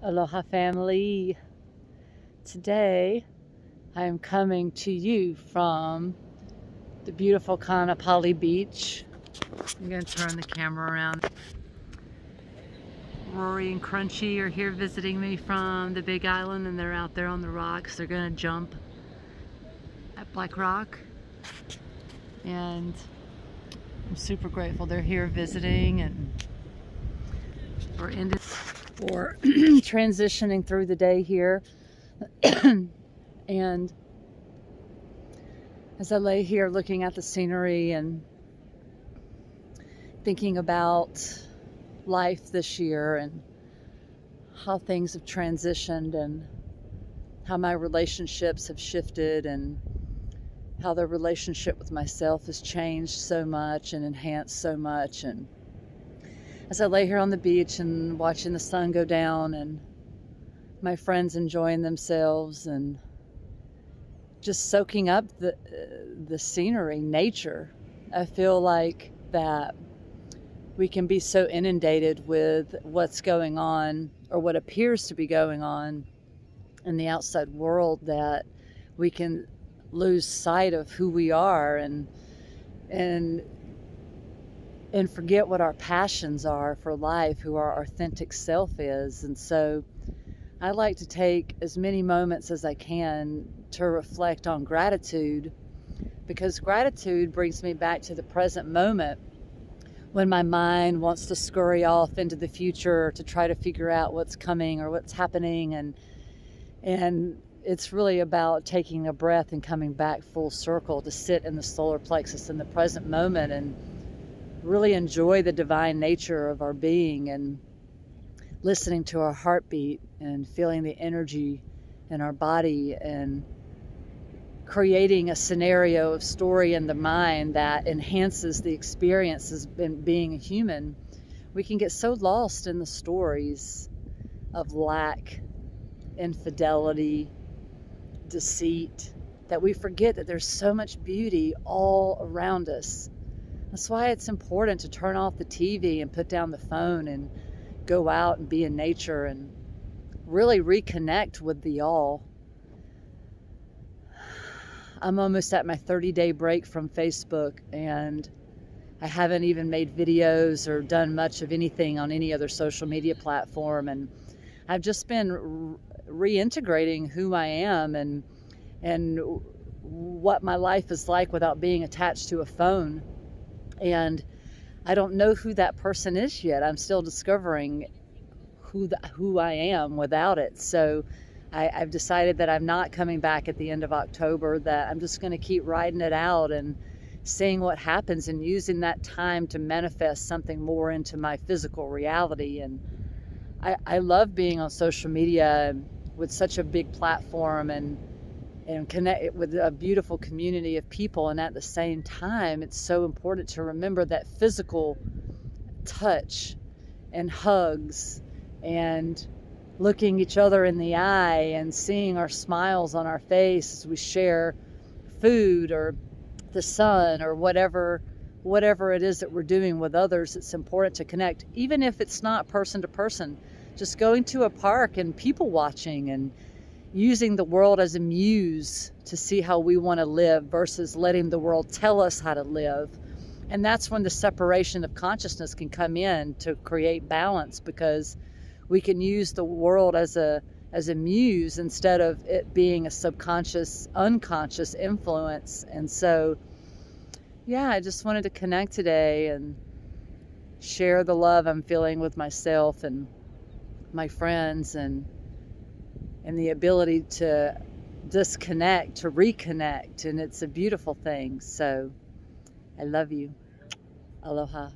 Aloha family. Today I am coming to you from the beautiful Kaanapali Beach. I'm going to turn the camera around. Rory and Crunchy are here visiting me from the Big Island, and they're out there on the rocks. They're going to jump at Black Rock, and I'm super grateful they're here visiting, and we're transitioning through the day here. And as I lay here looking at the scenery and thinking about life this year and how things have transitioned and how my relationships have shifted and how the relationship with myself has changed so much and enhanced so much, and as I lay here on the beach and watching the sun go down and my friends enjoying themselves and just soaking up the scenery, nature, I feel like that we can be so inundated with what's going on, or what appears to be going on in the outside world, that we can lose sight of who we are and forget what our passions are for life, who our authentic self is. And so I like to take as many moments as I can to reflect on gratitude, because gratitude brings me back to the present moment when my mind wants to scurry off into the future to try to figure out what's coming or what's happening. And it's really about taking a breath and coming back full circle to sit in the solar plexus in the present moment and really enjoy the divine nature of our being, and listening to our heartbeat and feeling the energy in our body, and creating a scenario of story in the mind that enhances the experience as being a human. We can get so lost in the stories of lack, infidelity, deceit, that we forget that there's so much beauty all around us. That's why it's important to turn off the TV and put down the phone and go out and be in nature and really reconnect with the all. I'm almost at my 30-day break from Facebook, and I haven't even made videos or done much of anything on any other social media platform, and I've just been reintegrating who I am and what my life is like without being attached to a phone. And I don't know who that person is yet. I'm still discovering who I am without it. So I've decided that I'm not coming back at the end of October, that I'm just going to keep riding it out and seeing what happens, and using that time to manifest something more into my physical reality. And I love being on social media with such a big platform and connect it with a beautiful community of people. And at the same time, it's so important to remember that physical touch and hugs and looking each other in the eye and seeing our smiles on our face as we share food or the sun or whatever it is that we're doing with others. It's important to connect, even if it's not person to person. Just going to a park and people watching and using the world as a muse to see how we want to live versus letting the world tell us how to live. And that's when the separation of consciousness can come in to create balance, because we can use the world as a muse instead of it being a subconscious, unconscious influence. And so, yeah, I just wanted to connect today and share the love I'm feeling with myself and my friends, and the ability to disconnect, to reconnect. And it's a beautiful thing. So I love you. Aloha.